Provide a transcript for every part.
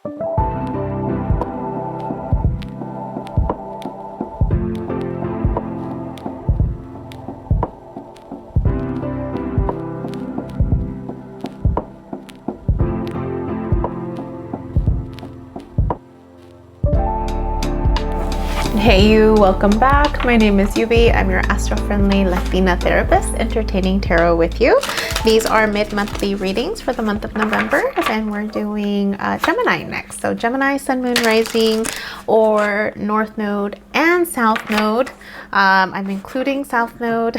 Hey you, welcome back. My name is Yubi. I'm your astro-friendly Latina therapist, entertaining tarot with you. These are mid-monthly readings for the month of November, and we're doing Gemini next. So Gemini, Sun, Moon, Rising, or North Node and South Node. I'm including South Node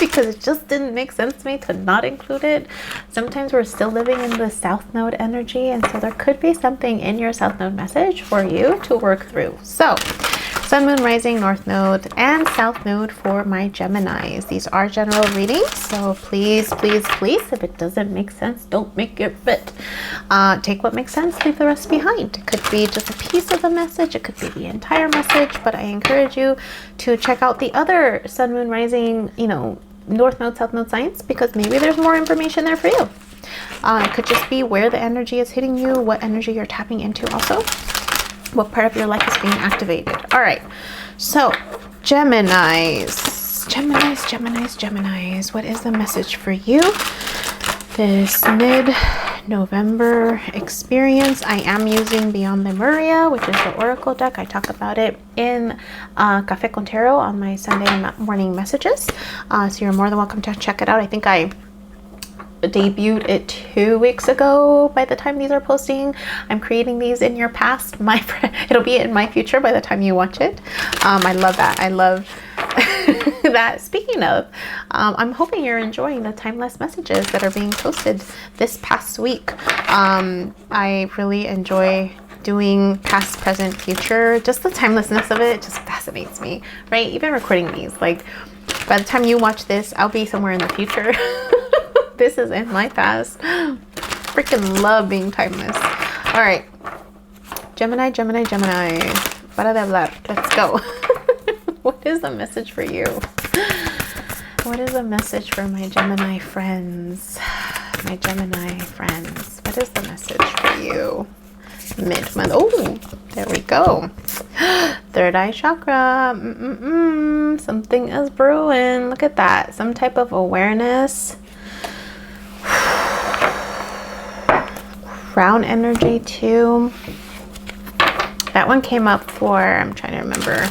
because it just didn't make sense to me to not include it. Sometimes we're still living in the South Node energy, and so there could be something in your South Node message for you to work through. So Sun, Moon, Rising, North Node, and South Node for my Geminis. These are general readings, so please, please, please, if it doesn't make sense, don't make it fit. Take what makes sense, leave the rest behind. It could be just a piece of the message, it could be the entire message, but I encourage you to check out the other Sun, Moon, Rising, North Node, South Node signs, because maybe there's more information there for you. It could just be where the energy is hitting you, what energy you're tapping into also. What part of your life is being activated. All right, so Geminis, what is the message for you this mid-November experience? I am using Beyond Lemuria, which is the Oracle deck. I talk about it in Café con Tarot on my Sunday morning messages, so you're more than welcome to check it out. I think I debuted it 2 weeks ago by the time these are posting. I'm creating these in your past. It'll be in my future by the time you watch it. I love that. I love that. Speaking of, I'm hoping you're enjoying the timeless messages that are being posted this past week. I really enjoy doing past, present, future. Just the timelessness of it just fascinates me, right? Even recording these, like by the time you watch this, I'll be somewhere in the future. This is in my past. Freaking love being timeless. All right, Gemini. Para de hablar. Let's go. What is the message for you? What is the message for my Gemini friends? My Gemini friends. What is the message for you? Mid-month. Oh, there we go. Third eye chakra. Something is brewing. Look at that. Some type of awareness. Crown energy too. That one came up for, I'm trying to remember.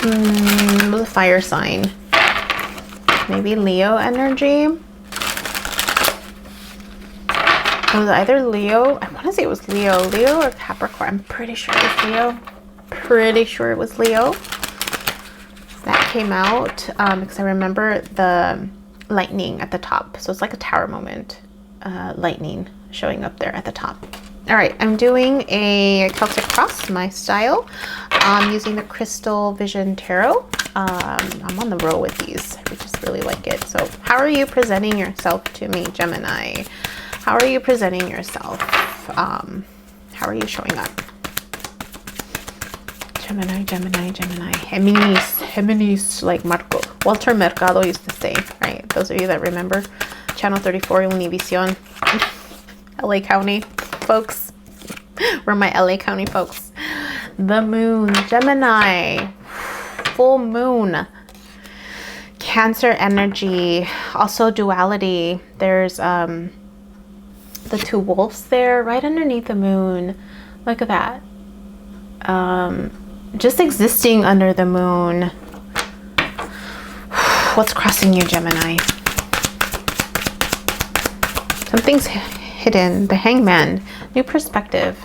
It was a fire sign. Maybe Leo energy. It was either Leo. I want to say it was Leo or Capricorn. I'm pretty sure it was Leo. That came out because I remember the lightning at the top. So it's like a tower moment, lightning showing up there at the top. All right, I'm doing a Celtic cross, my style. I'm using the Crystal Vision Tarot. I'm on the roll with these. I just really like it. So how are you presenting yourself to me, Gemini? How are you presenting yourself? How are you showing up? Gemini. Géminis, like Walter Mercado used to say, right? Those of you that remember Channel 34 Univision, LA County folks. We're my LA County folks. The moon, Gemini, full moon, Cancer energy, also duality. There's the two wolves there right underneath the moon. Look at that. Just existing under the moon. What's crossing you, Gemini? Something's hidden. The Hangman. New perspective.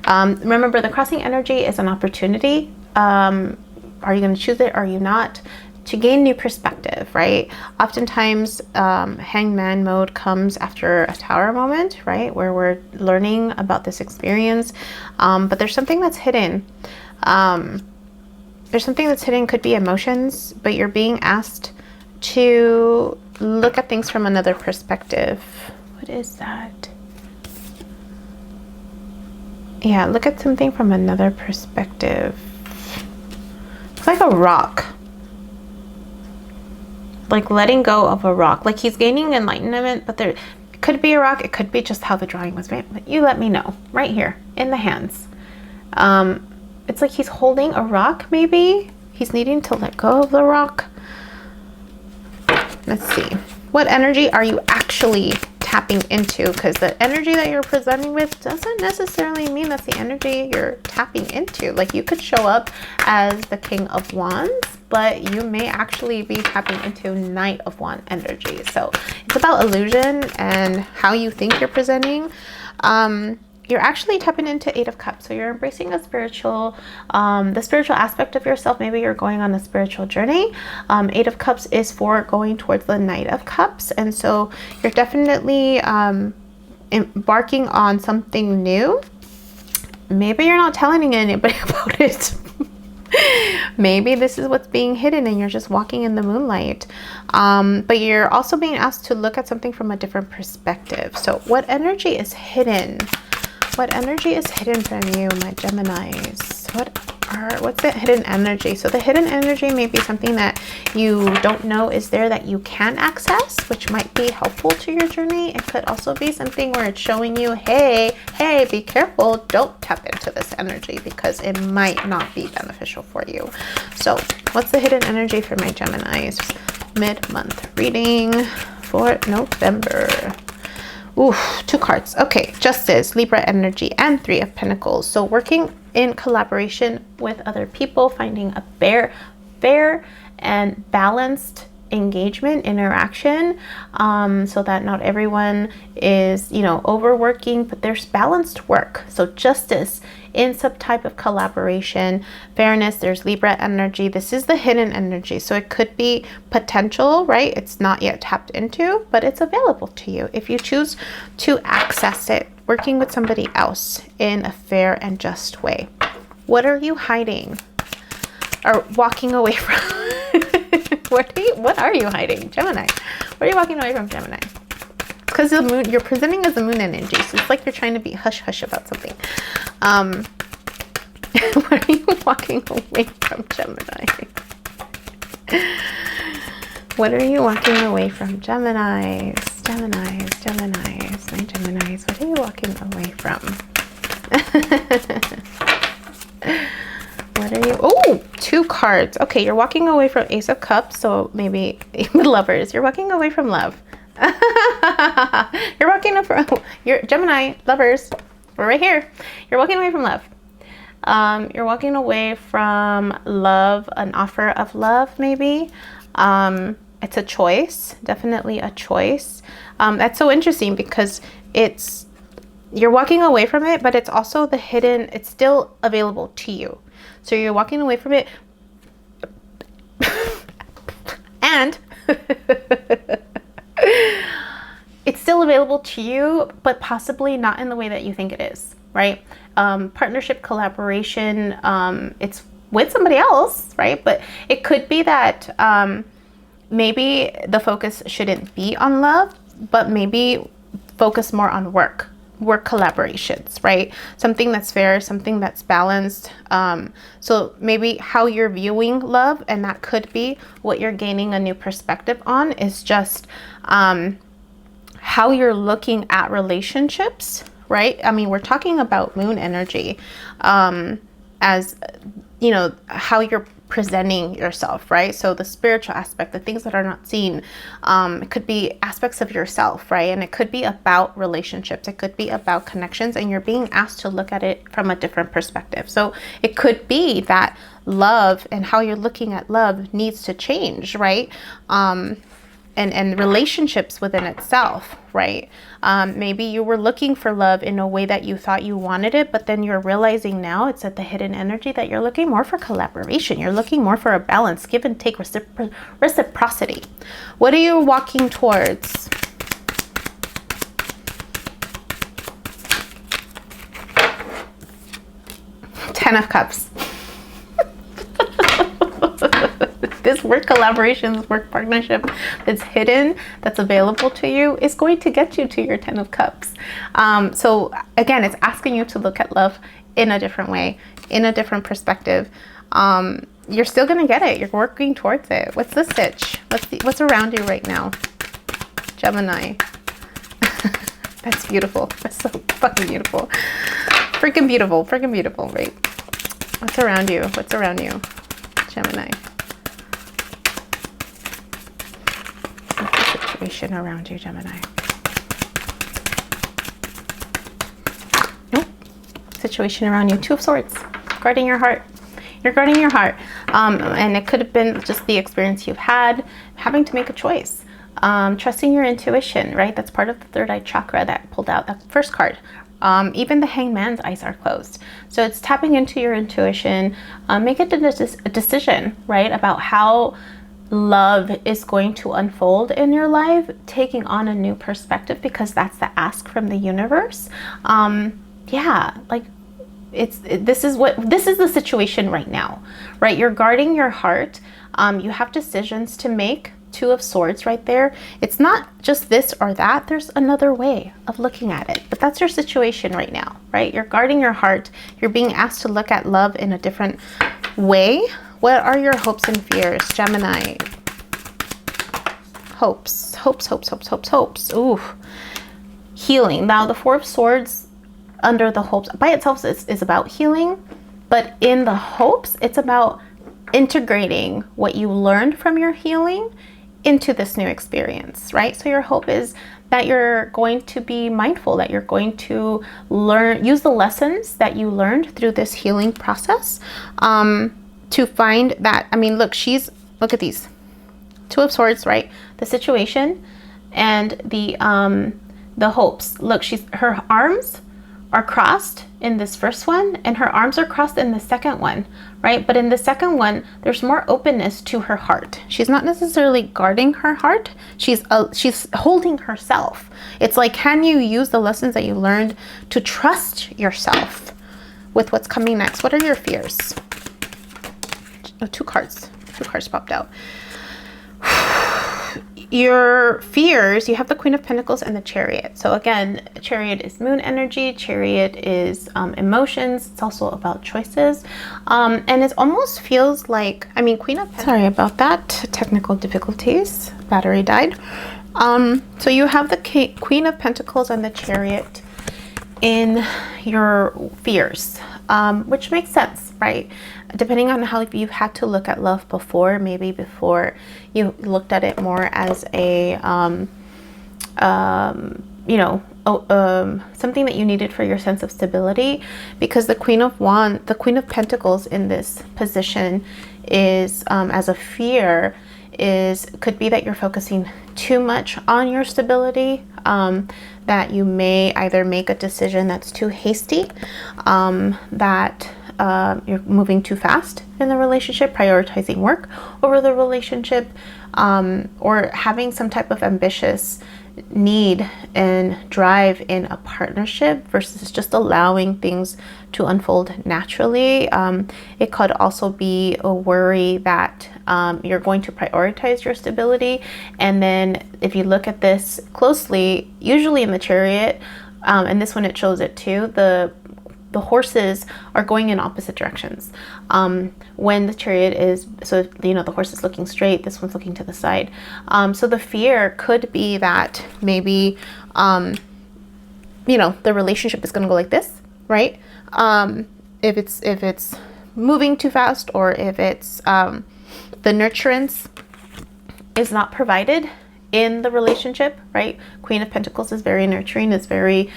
Remember, the crossing energy is an opportunity. Are you going to choose it or are you not? To gain new perspective, right? Oftentimes, Hangman mode comes after a Tower moment, right? Where we're learning about this experience. But there's something that's hidden. There's something that's hidden, could be emotions, but you're being asked to look at things from another perspective. What is that? Yeah, look at something from another perspective. It's like a rock. Like letting go of a rock. Like he's gaining enlightenment, but there, It could be a rock. It could be just how the drawing was made. But you let me know right here in the hands. It's like he's holding a rock, maybe. He's needing to let go of the rock. Let's see. What energy are you actually tapping into? Because the energy that you're presenting with doesn't necessarily mean that's the energy you're tapping into. Like, you could show up as the King of Wands, but you may actually be tapping into Knight of Wands energy. So it's about illusion and how you think you're presenting. You're actually tapping into Eight of Cups. So you're embracing a spiritual, the spiritual aspect of yourself. Maybe you're going on a spiritual journey. Eight of Cups is for going towards the Knight of Cups. And so you're definitely embarking on something new. Maybe you're not telling anybody about it. Maybe this is what's being hidden and you're just walking in the moonlight. But you're also being asked to look at something from a different perspective. So what energy is hidden? What energy is hidden from you, my Geminis? What's the hidden energy? So the hidden energy may be something that you don't know is there that you can access, which might be helpful to your journey. It could also be something where it's showing you, hey, be careful. Don't tap into this energy because it might not be beneficial for you. So what's the hidden energy for my Geminis? Mid-month reading for November. Ooh, 2 cards. Okay, Justice, Libra energy, and 3 of Pentacles. So working in collaboration with other people, finding a fair and balanced engagement, interaction, so that not everyone is, overworking, but there's balanced work. So justice in some type of collaboration, fairness, there's Libra energy. This is the hidden energy. So it could be potential, right? It's not yet tapped into, but it's available to you if you choose to access it, working with somebody else in a fair and just way. What are you hiding or walking away from? What are you hiding, Gemini? What are you walking away from, Gemini? Because the moon, you're presenting as the moon energy, so it's like you're trying to be hush about something. What are you walking away from, Gemini? What are you walking away from, Geminis? My Geminis, what are you walking away from? What are you? Oh, 2 cards. Okay, you're walking away from Ace of Cups, so maybe with lovers. You're walking away from love. You're walking up from your Gemini lovers. We're right here. You're walking away from love. You're walking away from love, an offer of love, maybe. It's a choice, definitely a choice. That's so interesting because you're walking away from it, but it's also the hidden, it's still available to you. So you're walking away from it and it's still available to you, but possibly not in the way that you think it is, right? Partnership, collaboration, it's with somebody else, right? But it could be that maybe the focus shouldn't be on love, but maybe focus more on work collaborations, right? Something that's fair, something that's balanced. So maybe how you're viewing love, and that could be what you're gaining a new perspective on, is just how you're looking at relationships, right? I mean, we're talking about moon energy, as how you're presenting yourself, right? So the spiritual aspect, the things that are not seen, it could be aspects of yourself, right? And it could be about relationships, it could be about connections, and you're being asked to look at it from a different perspective. So it could be that love and how you're looking at love needs to change, right? And relationships within itself, right? Maybe you were looking for love in a way that you thought you wanted it, but then you're realizing now it's at the hidden energy that you're looking more for collaboration. You're looking more for a balance, give and take, reciprocity. What are you walking towards? Ten of Cups. This work collaboration, this work partnership that's hidden, that's available to you, is going to get you to your 10 of Cups. So again, it's asking you to look at love in a different way, in a different perspective. You're still going to get it. You're working towards it. What's the sitch? What's around you right now, Gemini? That's beautiful. That's so fucking beautiful. Freaking beautiful. Freaking beautiful, right? What's around you? What's around you, Gemini? What's the situation around you, Gemini? Nope. Situation around you. Two of Swords. Guarding your heart. You're guarding your heart. And it could have been just the experience you've had, having to make a choice. Trusting your intuition, right? That's part of the third eye chakra that pulled out that first card. Even the Hangman's eyes are closed. So it's tapping into your intuition. Make a decision, right? About how love is going to unfold in your life, taking on a new perspective, because that's the ask from the universe. Yeah, like this is the situation right now, right? You're guarding your heart. You have decisions to make. Two of Swords right there. It's not just this or that. There's another way of looking at it, but that's your situation right now, right? You're guarding your heart. You're being asked to look at love in a different way. What are your hopes and fears, Gemini? Hopes. Ooh. Healing. Now the Four of Swords under the hopes by itself is about healing, but in the hopes, it's about integrating what you learned from your healing into this new experience, right? So your hope is that you're going to be mindful, that you're going to use the lessons that you learned through this healing process, to find that, I mean, look at these Two of Swords, right? The situation and the hopes. Look, her arms are crossed in this first one, and her arms are crossed in the second one, right? But in the second one, there's more openness to her heart. She's not necessarily guarding her heart. She's holding herself. It's like, can you use the lessons that you learned to trust yourself with what's coming next? What are your fears? Oh, two cards popped out. Your fears, you have the Queen of Pentacles and the Chariot. So again, Chariot is moon energy. Chariot is emotions. It's also about choices. And it almost feels like, I mean, Queen of Pentacles. Sorry about that. Technical difficulties. Battery died. So you have the Queen of Pentacles and the Chariot in your fears, which makes sense, right? Depending on how you've had to look at love before, maybe before you looked at it more as a, something that you needed for your sense of stability, because the Queen of Pentacles in this position is, as a fear, could be that you're focusing too much on your stability, that you may either make a decision that's too hasty, that you're moving too fast in the relationship, prioritizing work over the relationship, or having some type of ambitious need and drive in a partnership versus just allowing things to unfold naturally. It could also be a worry that you're going to prioritize your stability. And then if you look at this closely, usually in the Chariot, and this one it shows it too, the horses are going in opposite directions. When the Chariot is, so the horse is looking straight, this one's looking to the side. So the fear could be that maybe, the relationship is going to go like this, right? If it's moving too fast, or if it's the nurturance is not provided in the relationship, right? Queen of Pentacles is very nurturing, is very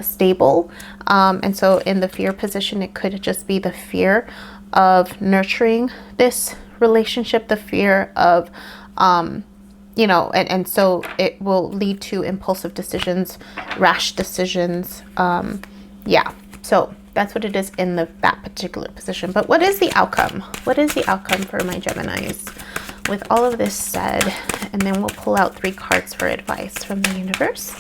stable. And so in the fear position, it could just be the fear of nurturing this relationship, the fear of, and so it will lead to impulsive decisions, rash decisions. Yeah, so that's what it is in that particular position. But what is the outcome? What is the outcome for my Geminis? With all of this said, and then we'll pull out 3 cards for advice from the universe.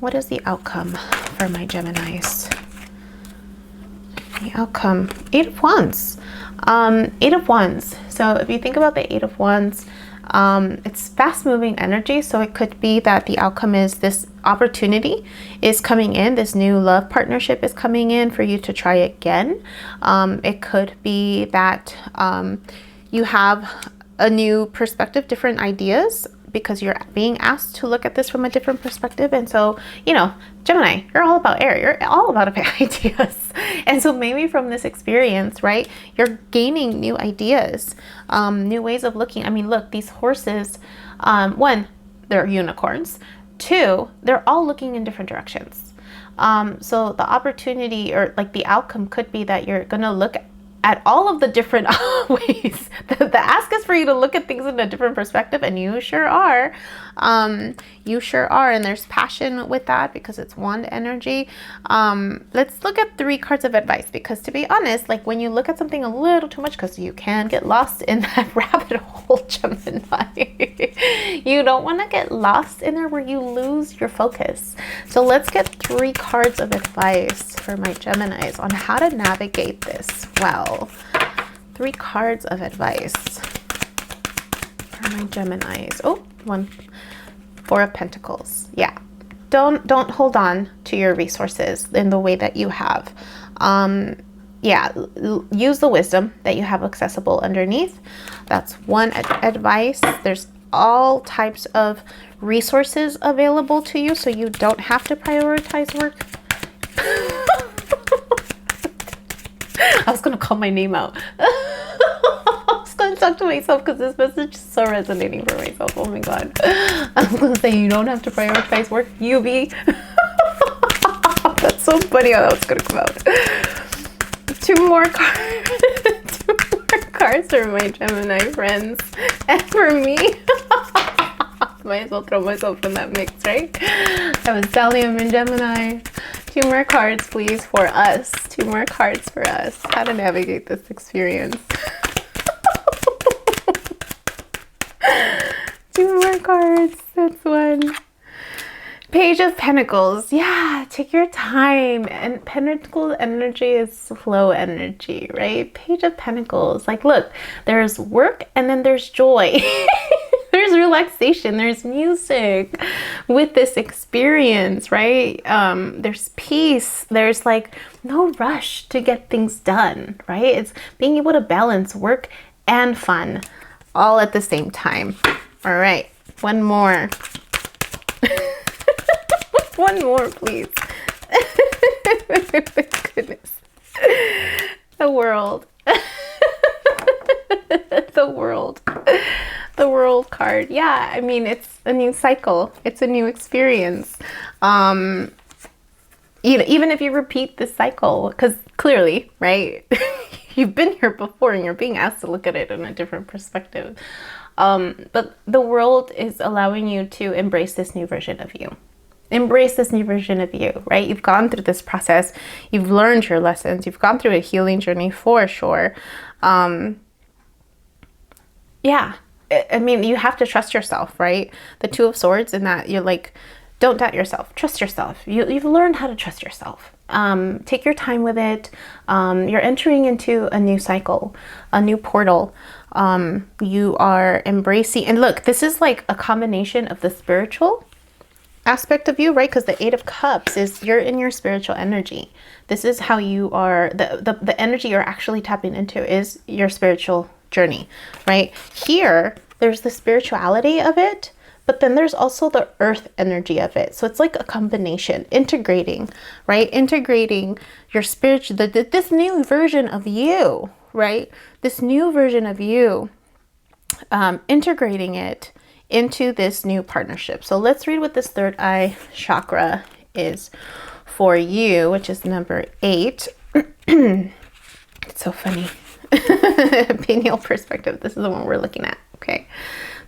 What is the outcome for my Geminis? The outcome, 8 of Wands. 8 of Wands. So if you think about the 8 of Wands, it's fast-moving energy. So it could be that the outcome is this opportunity is coming in. This new love partnership is coming in for you to try again. It could be that you have a new perspective, different ideas, because you're being asked to look at this from a different perspective. And so, you know, Gemini, you're all about air. You're all about ideas. And so maybe from this experience, right, you're gaining new ideas, new ways of looking. I mean, look, these horses, one, they're unicorns. Two, they're all looking in different directions. So the opportunity or like the outcome could be that you're going to look at all of the different ways. The ask is for you to look at things in a different perspective, and you sure are. You sure are, and there's passion with that because it's wand energy. Let's look at 3 cards of advice, because to be honest, like when you look at something a little too much, because you can get lost in that rabbit hole, Gemini. You don't want to get lost in there where you lose your focus. So let's get 3 cards of advice for my Geminis on how to navigate this well. 3 cards of advice for my Geminis. Oh, 1. 4 of Pentacles. Yeah. Don't hold on to your resources in the way that you have. Yeah, use the wisdom that you have accessible underneath. That's one advice. There's all types of resources available to you, so you don't have to prioritize work. I was going to call my name out. I was going to talk to myself because this message is so resonating for myself. Oh my God. I was going to say, you don't have to prioritize work, Yubi. That's so funny how that was going to come out. 2 more cards. 2 more cards for my Gemini friends. And for me. Might as well throw myself in that mix, right? That was Stellium and Gemini. 2 more cards, please, for us. 2 more cards for us. How to navigate this experience. 2 more cards. That's 1. Page of Pentacles. Yeah, take your time. And Pentacle energy is flow energy, right? Page of Pentacles. Like, look, there's work and then there's joy. There's relaxation, there's music with this experience, right? There's peace, there's like no rush to get things done, right? It's being able to balance work and fun all at the same time. All right, 1 more. 1 more, please. Goodness. The world. The world. The world card. Yeah, I mean, it's a new cycle. It's a new experience. Even if you repeat this cycle, because clearly, right, you've been here before and you're being asked to look at it in a different perspective. But the world is allowing you to embrace this new version of you. Embrace this new version of you, right? You've gone through this process. You've learned your lessons. You've gone through a healing journey for sure. Yeah. I mean, you have to trust yourself, right? The 2 of Swords, in that you're like, don't doubt yourself. Trust yourself. You've learned how to trust yourself. Take your time with it. You're entering into a new cycle, a new portal. You are embracing, and look, this is like a combination of the spiritual aspect of you, right? Because the 8 of Cups is you're in your spiritual energy. This is how you are, the energy you're actually tapping into is your spiritual journey, right? Here, there's the spirituality of it, but then there's also the earth energy of it. So it's like a combination, integrating, right? Integrating your spiritual, this new version of you, right? This new version of you, integrating it into this new partnership. So let's read what this 3rd eye chakra is for you, which is number 8. It's so funny. Pineal perspective. This is the one we're looking at. Okay.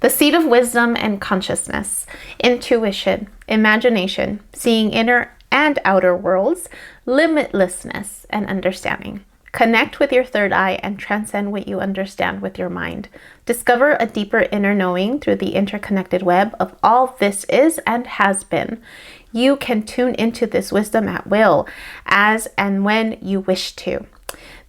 The seat of wisdom and consciousness, intuition, imagination, seeing inner and outer worlds, limitlessness, and understanding. Connect with your 3rd eye and transcend what you understand with your mind. Discover a deeper inner knowing through the interconnected web of all this is and has been. You can tune into this wisdom at will, as and when you wish to.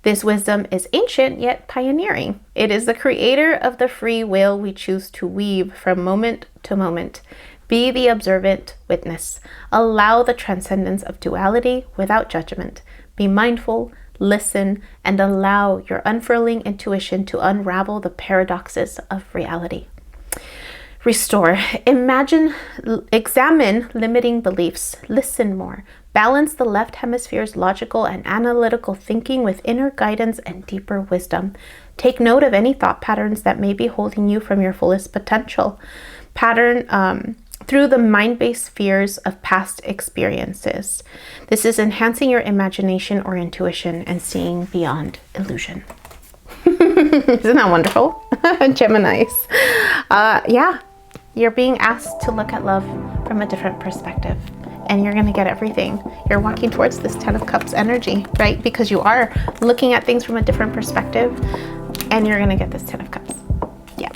This wisdom is ancient yet pioneering. It is the creator of the free will we choose to weave from moment to moment. Be the observant witness. Allow the transcendence of duality without judgment. Be mindful, listen, and allow your unfurling intuition to unravel the paradoxes of reality. Restore. Examine limiting beliefs. Listen more. Balance the left hemisphere's logical and analytical thinking with inner guidance and deeper wisdom. Take note of any thought patterns that may be holding you from your fullest potential. Through the mind-based fears of past experiences. This is enhancing your imagination or intuition and seeing beyond illusion. Isn't that wonderful? Geminis. Yeah, you're being asked to look at love from a different perspective, and you're going to get everything. You're walking towards this 10 of Cups energy, right? Because you are looking at things from a different perspective, and you're going to get this 10 of Cups. Yeah,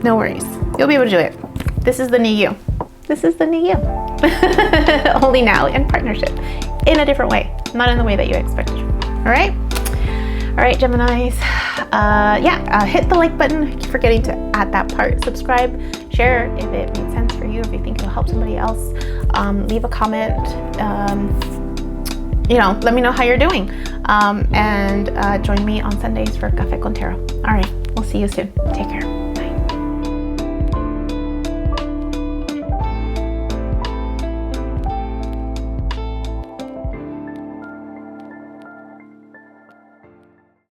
no worries. You'll be able to do it. This is the new you. This is the new you. Only now in partnership, in a different way, not in the way that you expected. All right? All right, Geminis. Hit the like button. I keep forgetting to add that part. Subscribe, share if it made sense for you, if you think it'll help somebody else. Leave a comment. Let me know how you're doing. And join me on Sundays for Café con Tarot. All right, we'll see you soon. Take care.